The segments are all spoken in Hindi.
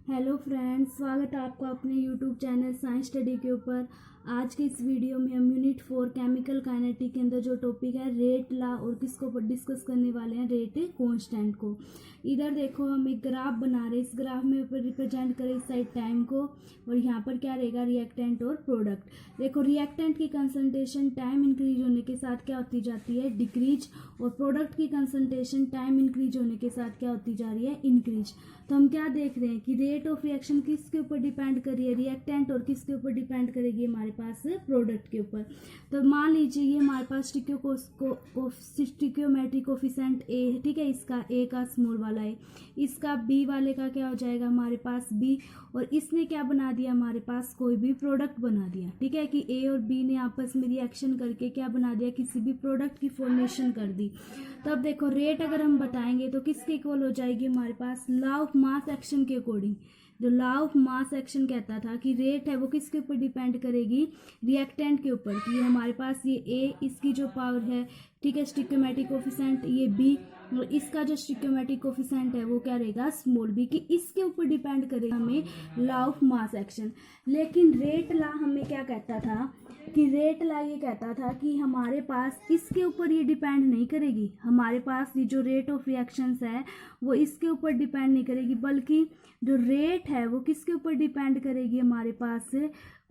हेलो फ्रेंड्स, स्वागत है आपका अपने यूट्यूब चैनल साइंस स्टडी के ऊपर। आज के इस वीडियो में हम यूनिट 4 केमिकल काइनेटिक के अंदर जो टॉपिक है रेट ला और किसको ऊपर डिस्कस करने वाले हैं, रेट कांस्टेंट को। इधर देखो हम एक ग्राफ बना रहे हैं। इस ग्राफ में ऊपर रिप्रेजेंट करें इस साइड टाइम को और यहाँ पर क्या रहेगा, रिएक्टेंट और प्रोडक्ट। देखो रिएक्टेंट की कंसंट्रेशन टाइम इंक्रीज होने के साथ क्या होती जाती है, डिक्रीज, और प्रोडक्ट की कंसंट्रेशन टाइम इंक्रीज होने के साथ क्या होती जा रही है, इंक्रीज। तो हम क्या देख रहे हैं कि रेट ऑफ रिएक्शन किसके ऊपर डिपेंड कर रही है, रिएक्टेंट, और किसके ऊपर डिपेंड करेगी हमारे पास प्रोडक्ट के ऊपर। तो मान लीजिए ये हमारे पास स्टिक्योमेट्रिक कोफिशिएंट ए है, ठीक है, इसका ए का स्मॉल वाला है, इसका बी वाले का क्या हो जाएगा हमारे पास बी, और इसने क्या बना दिया हमारे पास कोई भी प्रोडक्ट बना दिया, ठीक है, कि ए और बी ने आपस में रिएक्शन करके क्या बना दिया, किसी भी प्रोडक्ट की फॉर्मेशन कर दी। तब देखो रेट अगर हम बताएंगे तो किसके इक्वल हो जाएगी हमारे पास, लॉ ऑफ मास एक्शन के अकॉर्डिंग। जो लॉ ऑफ मास एक्शन कहता था कि रेट है वो किसके ऊपर डिपेंड करेगी, रिएक्टेंट के ऊपर, कि हमारे पास ये ए, इसकी जो पावर है, ठीक है, स्टिक्योमेट्रिक कोफिशिएंट ये बी, और इसका जो स्टिक्योमेट्रिक कोफिशिएंट है वो क्या रहेगा, स्मॉल बी, कि इसके ऊपर डिपेंड करेगा हमें लॉ ऑफ मास एक्शन। लेकिन रेट लॉ हमें क्या कहता था कि रेट लॉ ये कहता था कि हमारे पास इसके ऊपर ये डिपेंड नहीं करेगी, हमारे पास ये जो रेट ऑफ रिएक्शंस है वो इसके ऊपर डिपेंड नहीं करेगी, बल्कि जो रेट है वो किसके ऊपर डिपेंड करेगी, हमारे पास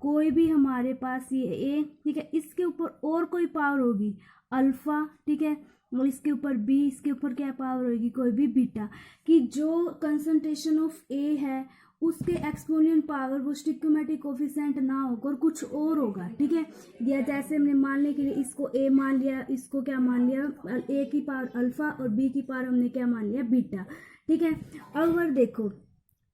कोई भी हमारे पास ये ए, ठीक है, इसके ऊपर और कोई पावर होगी अल्फा, ठीक है, और इसके ऊपर बी, इसके ऊपर क्या पावर होगी, कोई भी बीटा, कि जो कंसंट्रेशन ऑफ ए है उसके एक्सपोनेंट पावर वो स्टिक्योमेट्रिक कोफिशिएंट ना होकर कुछ और होगा, ठीक है। या जैसे हमने मानने के लिए इसको ए मान लिया, इसको क्या मान लिया, ए की पावर अल्फा और बी की पावर हमने क्या मान लिया, बीटा, ठीक है। अब अगर देखो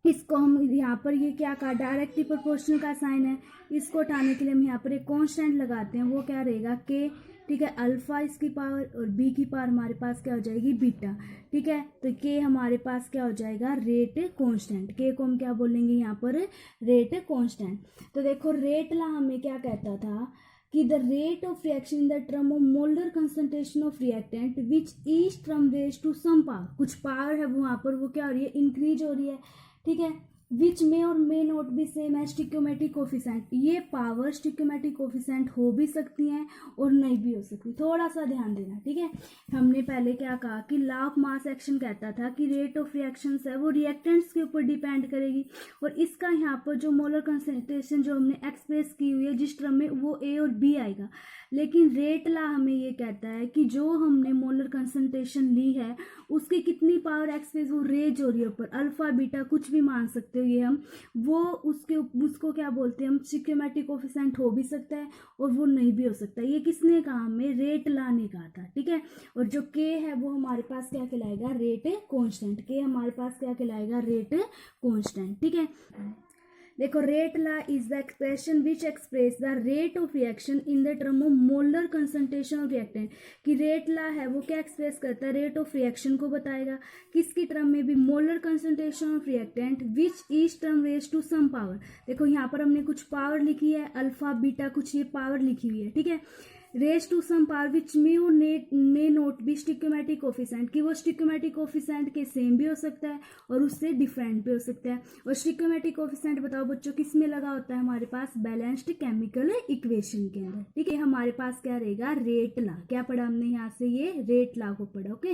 इसको हम यहाँ पर ये क्या कहा, डायरेक्टली प्रोपोर्शनल का साइन है, इसको उठाने के लिए हम यहाँ पर एक कांस्टेंट लगाते हैं, वो क्या रहेगा के, ठीक है, अल्फा इसकी पावर और बी की पावर हमारे पास क्या हो जाएगी, बीटा, ठीक है। तो के हमारे पास क्या हो जाएगा, रेट कांस्टेंट, के को हम क्या बोलेंगे यहाँ पर, रेट कांस्टेंट। तो देखो रेट ला हमें क्या कहता था कि the rate of reaction in the term of molar concentration of reactant which each term raise to some power, कुछ पावर है वो वहाँ पर वो क्या हो रही है, इंक्रीज हो रही है, ठीक है, विच मे और may not be same as stoichiometric coefficient. ये पावर स्टिक्योमेट्रिक कोफिशिएंट हो भी सकती हैं और नहीं भी हो सकती, थोड़ा सा ध्यान देना, ठीक है। हमने पहले क्या कहा कि लॉ ऑफ मास एक्शन कहता था कि रेट ऑफ रिएक्शंस है वो रिएक्टेंट्स के ऊपर डिपेंड करेगी, और इसका यहाँ पर जो मोलर कंसंट्रेशन जो हमने एक्सप्रेस की हुई है जिस टर्म में, वो ए और बी आएगा। लेकिन रेट ला हमें ये कहता है कि जो हमने मोलर कंसंट्रेशन ली है उसकी कितनी पावर एक्सप्रेस वो रेज हो रही है ऊपर, अल्फा बीटा कुछ भी मान सकते हो ये हम, वो उसको क्या बोलते हैं हम, स्टिक्योमेट्रिक कोफिशिएंट हो भी सकता है और वो नहीं भी हो सकता। ये किसने कहा, हमें रेट ला ने कहा था, ठीक है। और जो के है वो हमारे पास क्या कहलाएगा, रेट कांस्टेंट, के हमारे पास क्या कहलाएगा, रेट कांस्टेंट, ठीक है। देखो rate law is the expression which express the rate of reaction in the term of molar concentration of reactant, कि रेट ला है वो क्या एक्सप्रेस करता है, रेट ऑफ रिएक्शन को बताएगा, किसकी टर्म में भी, molar concentration of reactant which each term raise to some power. देखो यहाँ पर हमने कुछ पावर लिखी है, अल्फा बीटा कुछ ये पावर लिखी हुई है, ठीक है, raise to some power which may not be stoichiometric coefficient, कि वो स्टिक्योमेट्रिक कोफिशिएंट के सेम भी हो सकता है और उससे डिफरेंट भी हो सकता है। और स्टिक्योमेट्रिक कोफिशिएंट बताओ बच्चों किस में लगा होता है, हमारे पास बैलेंस्ड केमिकल इक्वेशन के अंदर, ठीक है। हमारे पास क्या रहेगा, रेट ला, क्या पढ़ा हमने यहाँ से, ये रेट ला को पढ़ा, ओके।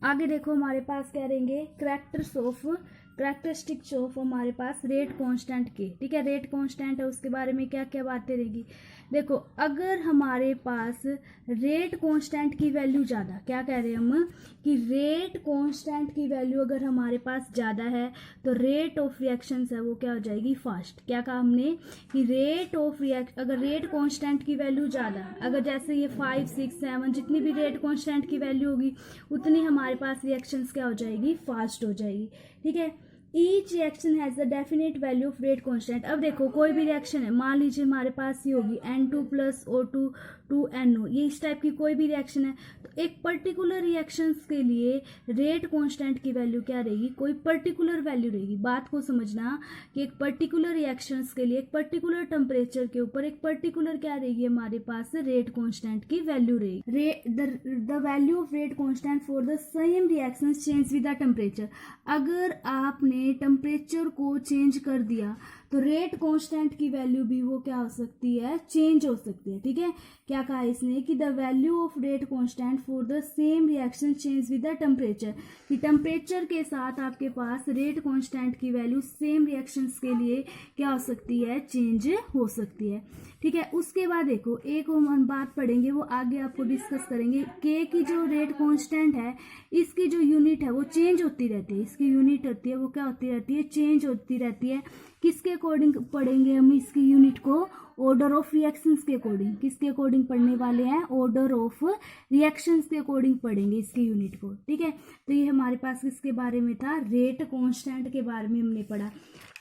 आगे देखो हमारे पास क्या रहेंगे, कैरेक्टरिस्टिक्स ऑफ हमारे पास रेट कांस्टेंट के, ठीक है, रेट कांस्टेंट है उसके बारे में क्या क्या बातें रहेगी। देखो अगर हमारे पास रेट कांस्टेंट की वैल्यू ज़्यादा, क्या कह रहे हैं हम कि रेट कांस्टेंट की वैल्यू अगर हमारे पास ज़्यादा है तो रेट ऑफ रिएक्शंस है वो क्या हो जाएगी, फास्ट। क्या कहा हमने कि अगर रेट कांस्टेंट की वैल्यू ज़्यादा, अगर जैसे ये 5 6 7 जितनी भी रेट कांस्टेंट की वैल्यू होगी उतनी हमारे पास रिएक्शंस क्या हो जाएगी, फास्ट हो जाएगी, ठीक है। Each reaction has the definite value of rate constant. अब देखो कोई भी रिएक्शन है, मान लीजिए हमारे पास ये होगी N2 + O2 2NO, ये इस टाइप की कोई भी रिएक्शन है, तो एक पर्टिकुलर रिएक्शंस के लिए रेट कांस्टेंट की वैल्यू क्या रहेगी, कोई पर्टिकुलर वैल्यू रहेगी। बात को समझना कि एक पर्टिकुलर रिएक्शंस के लिए एक पर्टिकुलर टेम्परेचर के ऊपर एक पर्टिकुलर क्या रहेगी हमारे पास, रेट कांस्टेंट की वैल्यू रहेगी। The value of rate constant for the same reactions change with the temperature. अगर आपने हमने टेम्परेचर को चेंज कर दिया तो रेट कांस्टेंट की वैल्यू भी वो क्या हो सकती है, चेंज हो सकती है। ठीक है, क्या कहा इसने कि the value of rate constant for the same reaction change with the temperature, कि टेम्परेचर के साथ आपके पास रेट कांस्टेंट की वैल्यू सेम रिएक्शंस के लिए क्या हो सकती है, चेंज हो सकती है। ठीक है, उसके बाद देखो एक हम बात पढ़ेंगे, वो आगे आपको डिस्कस करेंगे। के की जो रेट कांस्टेंट है, इसकी जो यूनिट है वो चेंज होती रहती है, इसकी यूनिट होती है वो क्या होती रहती है, चेंज होती रहती है। किसके अकॉर्डिंग पढ़ेंगे हम इसकी यूनिट को, ऑर्डर ऑफ रिएक्शंस के अकॉर्डिंग। किसके अकॉर्डिंग पढ़ने वाले हैं, ऑर्डर ऑफ रिएक्शंस के अकॉर्डिंग पढ़ेंगे इसकी यूनिट को। ठीक है, तो ये हमारे पास किसके बारे में था, रेट कांस्टेंट के बारे में हमने पढ़ा।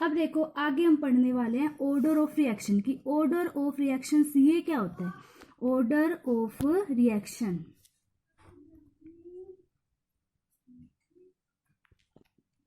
अब देखो आगे हम पढ़ने वाले हैं ऑर्डर ऑफ रिएक्शन की। ऑर्डर ऑफ रिएक्शन ये क्या होता है, ऑर्डर ऑफ रिएक्शन।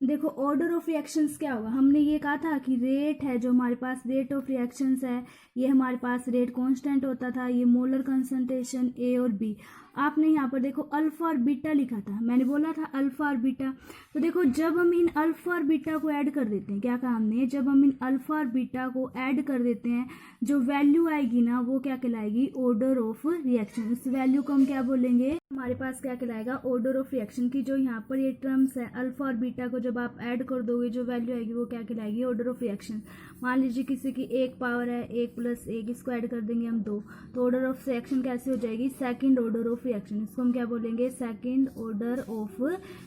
देखो ऑर्डर ऑफ रिएक्शंस क्या होगा, हमने ये कहा था कि रेट है जो हमारे पास, रेट ऑफ रिएक्शंस है, ये हमारे पास रेट कांस्टेंट होता था, ये मोलर कंसंट्रेशन ए और बी। आपने यहाँ पर देखो अल्फा और बीटा लिखा था, मैंने बोला था अल्फा और बीटा। तो देखो जब हम इन अल्फा और बीटा को ऐड कर देते हैं, क्या कहा हमने, जब हम इन अल्फा और बीटा को ऐड कर देते हैं, जो वैल्यू आएगी ना वो क्या कहलाएगी, ऑर्डर ऑफ रिएक्शन। उस वैल्यू को हम क्या बोलेंगे, हमारे पास क्या कहलाएगा, ऑर्डर ऑफ रिएक्शन की। जो यहाँ पर ये टर्म्स है अल्फा और बीटा को जब आप ऐड कर दोगे, जो वैल्यू आएगी वो क्या कहलाएगी, ऑर्डर ऑफ रिएक्शन। मान लीजिए किसी की एक पावर है, 1 + 1, इसको ऐड कर देंगे हम 2, तो ऑर्डर ऑफ रिएक्शन कैसे हो जाएगी, सेकंड ऑर्डर ऑफ रिएक्शन। इसको हम क्या बोलेंगे, सेकंड ऑर्डर ऑफ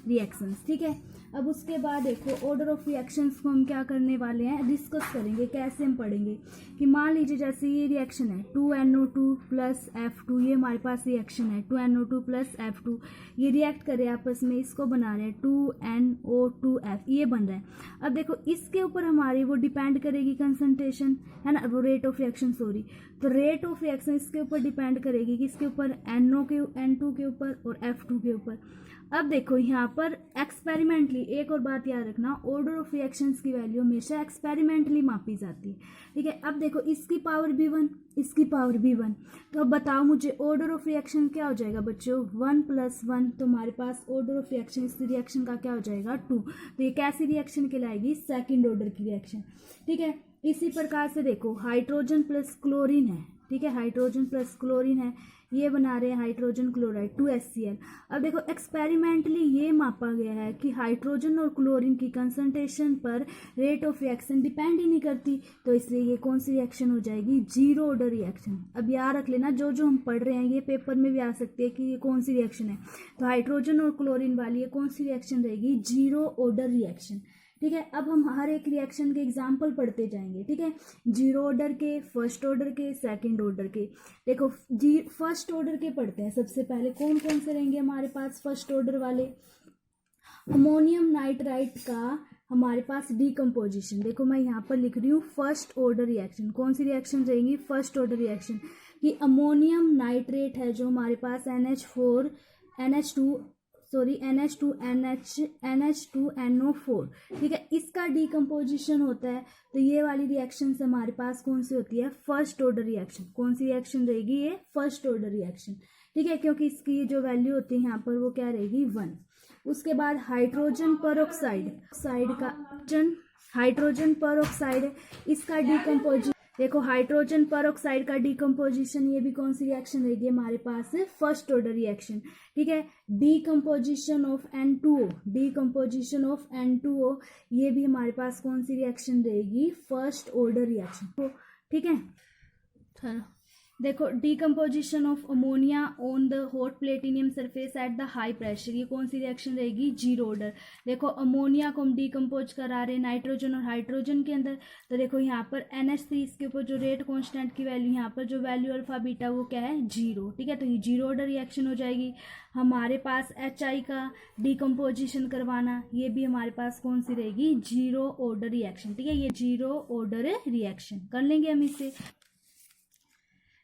रिएक्शंस। ठीक है, अब उसके बाद देखो ऑर्डर ऑफ रिएक्शंस को हम क्या करने वाले हैं, डिस्कस करेंगे। कैसे हम पढ़ेंगे कि मान लीजिए जैसे ये रिएक्शन है 2NO2 + F2, ये हमारे पास रिएक्शन है 2NO2 + F2, ये रिएक्ट करे आपस में, इसको बना रहे हैं 2NO2F, ये बन रहा है। अब देखो इसके ऊपर हमारी वो डिपेंड करेगी कंसंट्रेशन, है ना, वो रेट ऑफ रिएक्शन, सॉरी, तो रेट ऑफ रिएक्शन इसके ऊपर डिपेंड करेगी, किसके ऊपर, N2 के ऊपर और F2 के ऊपर। अब देखो यहाँ पर एक्सपेरिमेंटली, एक और बात याद रखना, ऑर्डर ऑफ रिएक्शंस की वैल्यू हमेशा एक्सपेरिमेंटली मापी जाती है। ठीक है, अब देखो इसकी पावर भी 1, इसकी पावर भी 1, तो अब बताओ मुझे ऑर्डर ऑफ रिएक्शन क्या हो जाएगा बच्चों, 1 + 1, तो हमारे पास ऑर्डर ऑफ रिएक्शन इस रिएक्शन का क्या हो जाएगा, 2। तो ये कैसी रिएक्शन कहलाएगी, सेकेंड ऑर्डर की रिएक्शन। ठीक है, इसी प्रकार से देखो हाइड्रोजन + क्लोरीन है। ठीक है, हाइड्रोजन + क्लोरीन है, ये बना रहे हैं हाइड्रोजन क्लोराइड 2HCl। अब देखो एक्सपेरिमेंटली ये मापा गया है कि हाइड्रोजन और क्लोरीन की कंसंट्रेशन पर रेट ऑफ रिएक्शन डिपेंड ही नहीं करती, तो इसलिए ये कौन सी रिएक्शन हो जाएगी, जीरो ऑर्डर रिएक्शन। अब याद रख लेना, जो जो हम पढ़ रहे हैं ये पेपर में भी आ सकती है कि ये कौन सी रिएक्शन है, तो हाइड्रोजन और क्लोरीन वाली ये कौन सी रिएक्शन रहेगी, जीरो ऑर्डर रिएक्शन। ठीक है, अब हम हर एक रिएक्शन के एग्जाम्पल पढ़ते जाएंगे। ठीक है, जीरो ऑर्डर के, फर्स्ट ऑर्डर के, सेकंड ऑर्डर के। देखो फर्स्ट ऑर्डर के पढ़ते हैं सबसे पहले, कौन कौन से रहेंगे हमारे पास फर्स्ट ऑर्डर वाले। अमोनियम नाइट्राइट का हमारे पास डीकम्पोजिशन, देखो मैं यहाँ पर लिख रही हूँ फर्स्ट ऑर्डर रिएक्शन। कौन सी रिएक्शन रहेंगी, फर्स्ट ऑर्डर रिएक्शन, कि अमोनियम नाइट्रेट है जो हमारे पास NH2NO4, ठीक है, इसका डीकम्पोजिशन होता है। तो ये वाली रिएक्शन से हमारे पास कौन सी होती है, फर्स्ट ऑर्डर रिएक्शन। कौन सी रिएक्शन रहेगी, ये फर्स्ट ऑर्डर रिएक्शन। ठीक है, क्योंकि इसकी जो वैल्यू होती है यहाँ पर वो क्या रहेगी, 1। उसके बाद हाइड्रोजन पेरोक्साइड हाइड्रोजन पेरोक्साइड, इसका डीकम्पोजिशन, देखो हाइड्रोजन पेरोक्साइड का डीकम्पोजिशन, ये भी कौन सी रिएक्शन रहेगी हमारे पास, फर्स्ट ऑर्डर रिएक्शन। ठीक है, डीकम्पोजिशन ऑफ N2O, ये भी हमारे पास कौन सी रिएक्शन रहेगी, फर्स्ट ऑर्डर रिएक्शन। ठीक है, देखो decomposition of ammonia on the hot platinum surface at the high pressure, ये कौन सी रिएक्शन रहेगी, जीरो ऑर्डर। देखो अमोनिया को हम डीकम्पोज करा रहे हैं नाइट्रोजन और हाइड्रोजन के अंदर, तो देखो यहाँ पर NH3, इसके ऊपर जो रेट कांस्टेंट की वैल्यू, यहाँ पर जो वैल्यू अल्फा बीटा वो क्या है, 0। ठीक है, तो ये जीरो ऑर्डर रिएक्शन हो जाएगी। हमारे पास HI का डीकम्पोजिशन करवाना, ये भी हमारे पास कौन सी रहेगी, जीरो ऑर्डर रिएक्शन। ठीक है, ये जीरो ऑर्डर रिएक्शन कर लेंगे हम इससे।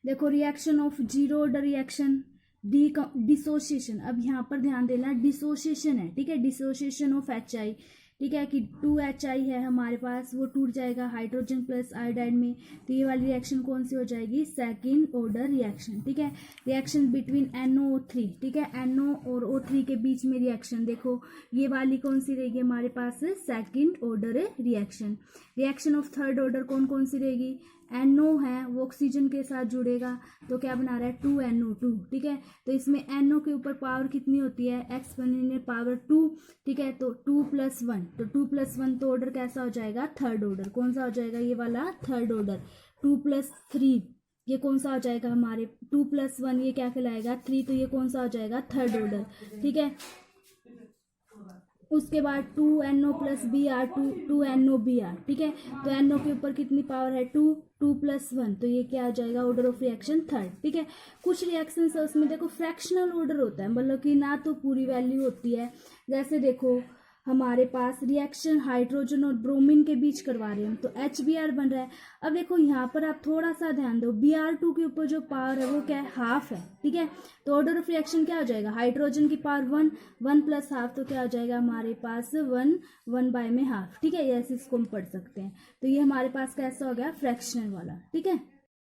देखो reaction of zero order reaction, dissociation, अब यहाँ पर ध्यान देना डिसोसिएशन है। ठीक है, डिसोसिएशन ऑफ HI, ठीक है, कि 2HI है हमारे पास, वो टूट जाएगा हाइड्रोजन प्लस आयोडाइड में, तो ये वाली रिएक्शन कौन सी हो जाएगी, सेकंड ऑर्डर रिएक्शन। ठीक है, रिएक्शन बिटवीन NO3, ठीक है, NO और O3 के बीच में रिएक्शन, देखो ये वाली कौन सी रहेगी हमारे पास, second order reaction. Reaction of third order कौन कौन सी रहेगी, NO है वो ऑक्सीजन के साथ जुड़ेगा तो क्या बना रहा है, 2NO2। ठीक है, तो इसमें NO के ऊपर पावर कितनी होती है, एक्सपोनेंशियल पावर 2। ठीक है, तो 2+1, तो 2+1 तो ऑर्डर कैसा हो जाएगा, थर्ड ऑर्डर। कौन सा हो जाएगा, ये वाला थर्ड ऑर्डर। 2+3 ये कौन सा हो जाएगा हमारे, 2+1 ये क्या कहलाएगा, 3, तो ये कौन सा हो जाएगा, थर्ड ऑर्डर। ठीक है, उसके बाद 2NO+Br 2NOBr। ठीक है, तो NO के ऊपर कितनी पावर है, 2+1, तो ये क्या आ जाएगा, ऑर्डर ऑफ रिएक्शन थर्ड। ठीक है, कुछ रिएक्शन है उसमें देखो फ्रैक्शनल ऑर्डर होता है, मतलब कि ना तो पूरी वैल्यू होती है। जैसे देखो हमारे पास रिएक्शन हाइड्रोजन और ब्रोमीन के बीच करवा रहे हैं तो HBr बन रहा है। अब देखो यहाँ पर आप थोड़ा सा ध्यान दो, Br2 के ऊपर जो पावर है वो क्या है, हाफ है। ठीक है, तो ऑर्डर ऑफ रिएक्शन क्या हो जाएगा, हाइड्रोजन की पावर 1 + हाफ, तो क्या हो जाएगा हमारे पास 1 में हाफ। ठीक है, ऐसे इसको हम पढ़ सकते हैं। तो ये हमारे पास कैसा हो गया, फ्रैक्शनल वाला। ठीक है,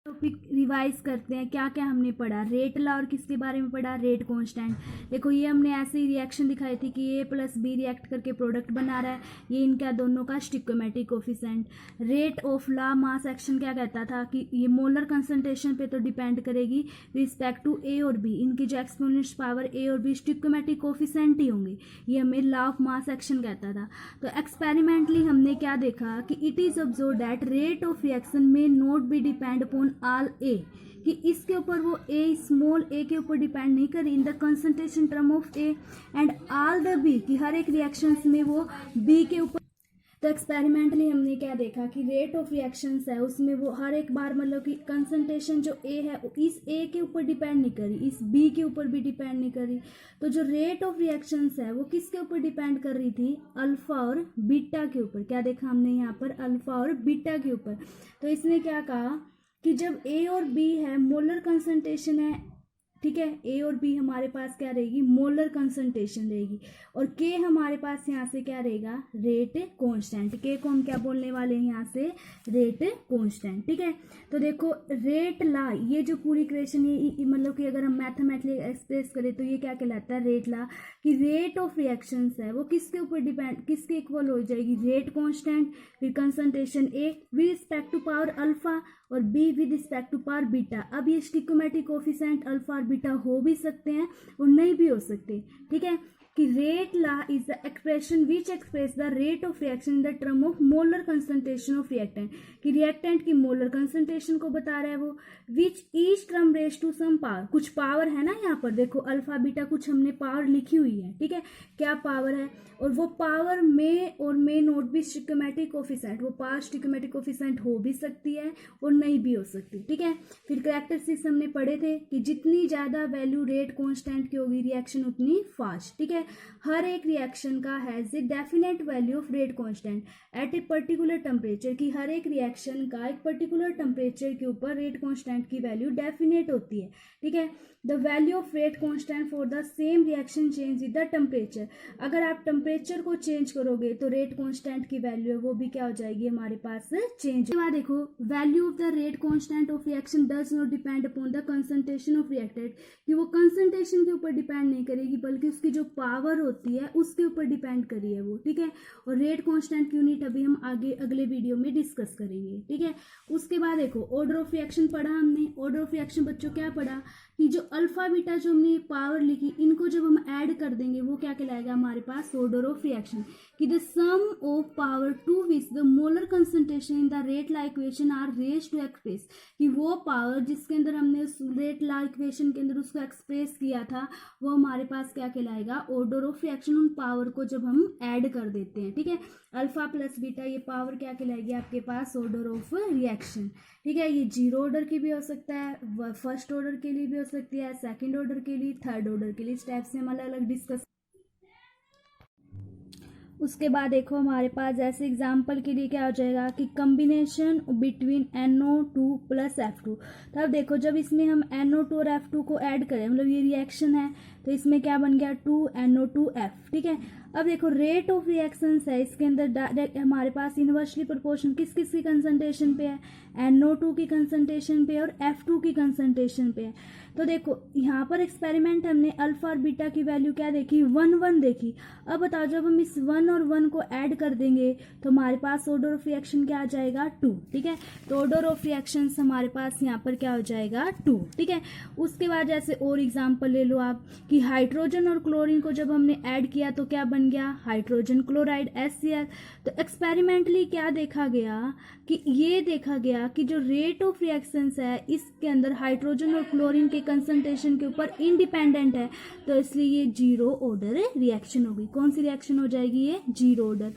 टॉपिक रिवाइज करते हैं, क्या क्या हमने पढ़ा, रेट लॉ और किसके बारे में पढ़ा, रेट कांस्टेंट। देखो ये हमने ऐसे ही रिएक्शन दिखाई थी कि A+B रिएक्ट करके प्रोडक्ट बना रहा है, ये इनका दोनों का stoichiometric coefficient. Rate of law mass action क्या कहता था कि ये मोलर कंसंट्रेशन पे तो डिपेंड करेगी रिस्पेक्ट टू A और B, इनकी जो एक्सपोनेंशियल पावर A और B स्टिक्योमेट्रिक कोफिशिएंट ही होंगे, ये हमें लॉ ऑफ मास एक्शन कहता था। तो एक्सपेरिमेंटली हमने क्या देखा कि it is observe that rate of reaction may not be depend upon all A, कि इसके ऊपर वो स्मॉल a के ऊपर डिपेंड नहीं करी in the concentration term of A and all the B, कि हर एक रिएक्शंस में वो B के ऊपर। तो एक्सपेरिमेंटली हमने क्या देखा कि रेट ऑफ रिएक्शंस है उसमें वो हर एक बार मतलब कि कंसंट्रेशन जो A है इस A के ऊपर डिपेंड नहीं करी, इस B के ऊपर भी डिपेंड नहीं करी। तो जो रेट ऑफ रिएक्शंस है वो किसके ऊपर डिपेंड कर रही थी, अल्फा और बीटा के ऊपर। क्या देखा हमने यहाँ पर, अल्फा और बीटा के ऊपर। तो इसने क्या कहा कि जब A और B है मोलर कंसंट्रेशन है, ठीक है, A और B हमारे पास क्या रहेगी, मोलर कंसंट्रेशन रहेगी, और K हमारे पास यहाँ से क्या रहेगा, रेट कांस्टेंट। K को हम क्या बोलने वाले हैं यहाँ से, रेट कांस्टेंट। ठीक है, तो देखो रेट लॉ, ये जो पूरी इक्वेशन ये मतलब कि अगर हम मैथमेटिकली एक्सप्रेस करें तो ये क्या कहलाता है, रेट लॉ, कि रेट ऑफ रिएक्शंस है वो किसके ऊपर डिपेंड, किसके इक्वल हो जाएगी, रेट कांस्टेंट, फिर concentration A with respect to power alpha और B with respect to power beta. अब ये स्टिक्योमेट्रिक कोफिशिएंट अल्फा और बीटा हो भी सकते हैं और नहीं भी हो सकते। ठीक है, कि rate law is the expression which express the rate of reaction in the term of molar concentration of reactant, कि रिएक्टेंट की मोलर कंसंट्रेशन को बता रहा है वो, which each term raise to some power, कुछ पावर है ना यहाँ पर, देखो अल्फा बीटा कुछ हमने पावर लिखी हुई है। ठीक है, क्या पावर है, और वो पावर में और मे नोट भी स्टिक्योमेट्रिक कोफिशिएंट, वो पावर स्टिक्योमेट्रिक कोफिशिएंट हो भी सकती है और नहीं भी हो सकती। ठीक है, फिर कैरेक्टरिस्टिक्स हमने पढ़े थे कि जितनी ज्यादा वैल्यू रेट कांस्टेंट की होगी रिएक्शन उतनी फास्ट। ठीक है, हर एक रिएक्शन का has a definite value of rate constant eight a particular temperature, की हर एक रिएक्शन का एक पर्टिकुलर टेम्परेचर के ऊपर रेट कांस्टेंट की वैल्यू डेफिनेट होती है। ठीक है, the value of rate constant for the same reaction change with the temperature, अगर आप टेम्परेचर को चेंज करोगे तो रेट कांस्टेंट की वैल्यू है वो भी क्या हो जाएगी हमारे पास चेंज। उसके बाद देखो value of the rate constant of reaction does not depend upon the concentration of reactant, कि वो कंसंट्रेशन के ऊपर डिपेंड नहीं करेगी बल्कि उसकी जो पावर होती है उसके ऊपर डिपेंड करी है वो। ठीक है, और रेट कांस्टेंट की यूनिट अभी हम आगे अगले वीडियो में डिस्कस करेंगे। ठीक है, उसके बाद देखो ऑर्डर ऑफ रिएक्शन पढ़ा हमने। ऑर्डर ऑफ रिएक्शन बच्चों क्या पढ़ा कि जो अल्फा बीटा जो हमने पावर लिखी इनको जब हम ऐड कर देंगे वो क्या कहलाएगा हमारे पास, ऑर्डर ऑफ रिएक्शन, कि the sum of power to which the molar concentration in the rate law equation are raise to express, कि वो पावर जिसके अंदर हमने उस रेट लॉ इक्वेशन के अंदर उसको एक्सप्रेस किया था वो हमारे पास क्या कहलाएगा, ऑर्डर ऑफ रिएक्शन, उन पावर को जब हम ऐड कर देते हैं। ठीक है, अल्फा प्लस बीटा ये पावर क्या कहलाएगी आपके पास, ऑर्डर ऑफ रिएक्शन। ठीक है, ये 0 ऑर्डर की भी हो सकता है, फर्स्ट ऑर्डर के लिए भी हो सकती है, सेकंड ऑर्डर के लिए, थर्ड ऑर्डर के लिए, स्टेप से हम अलग अलग डिस्कस। उसके बाद देखो हमारे पास जैसे एग्जाम्पल के लिए क्या हो जाएगा कि combination between NO2 plus F2। तो अब देखो जब इसमें हम NO2 और F2 को ऐड करें, मतलब ये रिएक्शन है, तो इसमें क्या बन गया 2NO2F। ठीक है, अब देखो रेट ऑफ रिएक्शंस है, इसके अंदर डायरेक्ट हमारे पास इनवर्सली प्रोपोर्शन किस किस की कंसंट्रेशन पे है, NO2 की कंसंट्रेशन पे और F2 की कंसंट्रेशन पे है। तो देखो यहाँ पर एक्सपेरिमेंट हमने अल्फा और बीटा की वैल्यू क्या देखी, 1 देखी। अब बताओ जब हम इस 1 और 1 को ऐड कर देंगे तो हमारे पास ऑर्डर ऑफ रिएक्शन क्या आ जाएगा 2। ठीक है, तो ऑर्डर ऑफ रिएक्शन हमारे पास यहाँ पर क्या हो जाएगा 2। ठीक है, उसके बाद जैसे और एग्जाम्पल ले लो आप कि हाइड्रोजन और क्लोरीन को जब हमने ऐड किया तो क्या बन गया हाइड्रोजन क्लोराइड HCl। तो एक्सपेरिमेंटली क्या देखा गया कि ये देखा गया कि जो रेट ऑफ रिएक्शंस है इसके अंदर हाइड्रोजन और क्लोरीन के कंसंट्रेशन के ऊपर इंडिपेंडेंट है, तो इसलिए ये जीरो ऑर्डर रिएक्शन होगी। कौन सी रिएक्शन हो जाएगी, ये जीरो ऑर्डर।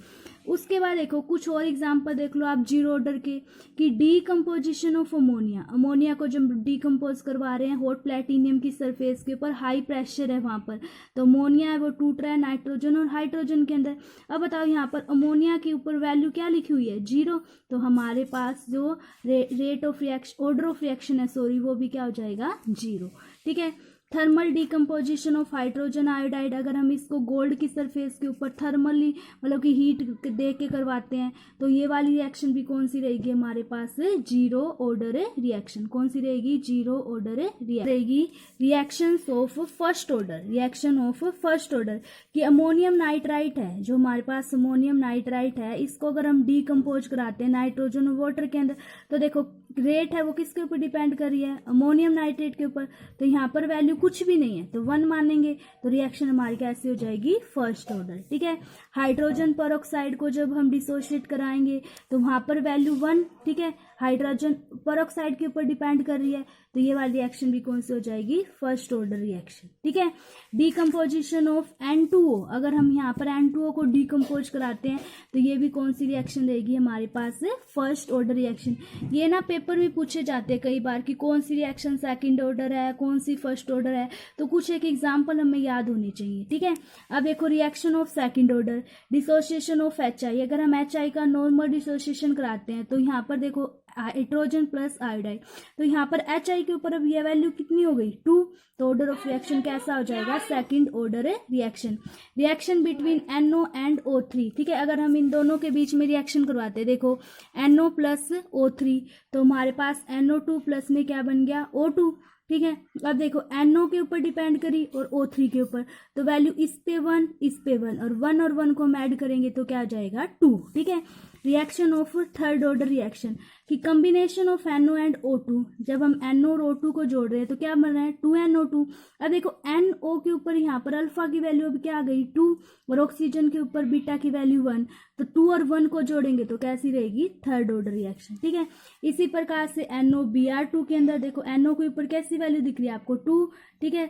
उसके बाद देखो कुछ और एग्जांपल देख लो आप जीरो ऑर्डर के कि डीकम्पोजिशन ऑफ अमोनिया। अमोनिया को जब डीकम्पोज करवा रहे हैं हॉट प्लेटिनियम की सरफेस के ऊपर, हाई प्रेशर है वहां पर, तो अमोनिया है वो टूट रहा है नाइट्रोजन और हाइड्रोजन के अंदर। अब बताओ यहाँ पर अमोनिया के ऊपर वैल्यू क्या लिखी हुई है 0, तो हमारे पास जो rate of reaction order of reaction है सॉरी वो भी क्या हो जाएगा 0। ठीक है, thermal decomposition of hydrogen iodide, अगर हम इसको गोल्ड की सरफेस के ऊपर थर्मली मतलब कि हीट दे के करवाते हैं तो ये वाली रिएक्शन भी कौन सी रहेगी हमारे पास जीरो ऑर्डर रिएक्शन। कौन सी रहेगी जीरो ऑर्डर रहेगी। Reaction of first order, reaction of first order कि अमोनियम नाइट्राइट है, जो हमारे पास अमोनियम नाइट्राइट है इसको अगर हम डीकम्पोज कराते हैं नाइट्रोजन और वाटर के अंदर, तो देखो रेट है वो किसके ऊपर डिपेंड कर रही है अमोनियम नाइट्रेट के ऊपर, तो यहाँ पर वैल्यू कुछ भी नहीं है तो 1 मानेंगे, तो रिएक्शन हमारी कैसी हो जाएगी फर्स्ट ऑर्डर। ठीक है, हाइड्रोजन पेरोक्साइड को जब हम डिसोशिएट कराएंगे तो वहां पर वैल्यू 1। ठीक है, हाइड्रोजन पेरोक्साइड के ऊपर डिपेंड कर रही है, तो ये वाली रिएक्शन भी कौन सी हो जाएगी फर्स्ट ऑर्डर रिएक्शन। ठीक है, डीकम्पोजिशन ऑफ N2O, अगर हम यहाँ पर N2O को डीकम्पोज कराते हैं तो ये भी कौन सी रिएक्शन रहेगी हमारे पास फर्स्ट ऑर्डर रिएक्शन। ये ना पेपर में पूछे जाते हैं कई बार कि कौन सी रिएक्शन सेकंड ऑर्डर है कौन सी फर्स्ट ऑर्डर है, तो कुछ एक एग्जांपल हमें याद होनी चाहिए। ठीक है, अब देखो reaction of second order dissociation of HI, अगर हम HI का नॉर्मल डिसोसिएशन कराते हैं तो यहाँ पर देखो हाइड्रोजन प्लस आयोडाइड, तो यहाँ पर HI के ऊपर अब ये वैल्यू कितनी हो गई 2, तो ऑर्डर ऑफ रिएक्शन कैसा हो जाएगा second order reaction. Reaction between NO and O3, ठीक है, अगर हम इन दोनों के बीच में रिएक्शन करवाते हैं देखो NO प्लस O3, तो हमारे पास NO2 प्लस में क्या बन गया O2। ठीक है, अब देखो NO के ऊपर डिपेंड करी और O3 के ऊपर, तो वैल्यू इस पे 1 इस पे 1 और 1 और 1 को हम ऐड करेंगे तो क्या आ जाएगा 2। ठीक है, reaction of third order reaction कि combination of NO and O2, जब हम NO और O2 को जोड़ रहे हैं तो क्या बन रहा है 2NO2। अब देखो NO के ऊपर यहाँ पर अल्फा की वैल्यू अभी क्या आ गई 2 और ऑक्सीजन के ऊपर बीटा की वैल्यू 1, तो 2 और 1 को जोड़ेंगे तो कैसी रहेगी थर्ड ऑर्डर रिएक्शन। ठीक है, इसी प्रकार से NOBr2 के अंदर देखो NO के ऊपर कैसी वैल्यू दिख रही है आपको 2। ठीक है,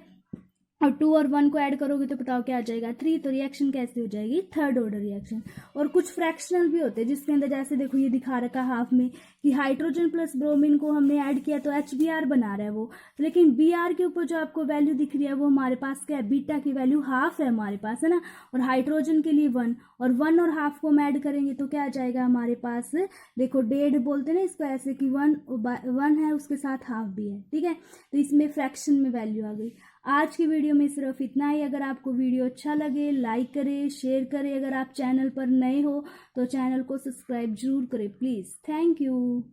और 2 और 1 को ऐड करोगे तो बताओ क्या आ जाएगा 3, तो रिएक्शन कैसे हो जाएगी थर्ड ऑर्डर रिएक्शन। और कुछ फ्रैक्शनल भी होते हैं जिसके अंदर जैसे देखो ये दिखा रखा हाफ में कि हाइड्रोजन प्लस ब्रोमीन को हमने ऐड किया तो HBr बना रहा है वो, लेकिन Br के ऊपर जो आपको वैल्यू दिख रही है वो हमारे पास क्या है बीटा की वैल्यू हाफ है हमारे पास, है ना, और हाइड्रोजन के लिए 1 और 1 और हाफ को हम ऐड करेंगे तो क्या आ जाएगा हमारे पास देखो डेढ़ बोलते ना इसको ऐसे कि 1 है उसके साथ हाफ भी है। ठीक है, तो इसमें फ्रैक्शन में वैल्यू आ गई। आज की वीडियो में सिर्फ इतना ही। अगर आपको वीडियो अच्छा लगे लाइक करें शेयर करें, अगर आप चैनल पर नए हो तो चैनल को सब्सक्राइब जरूर करें प्लीज़। Thank you.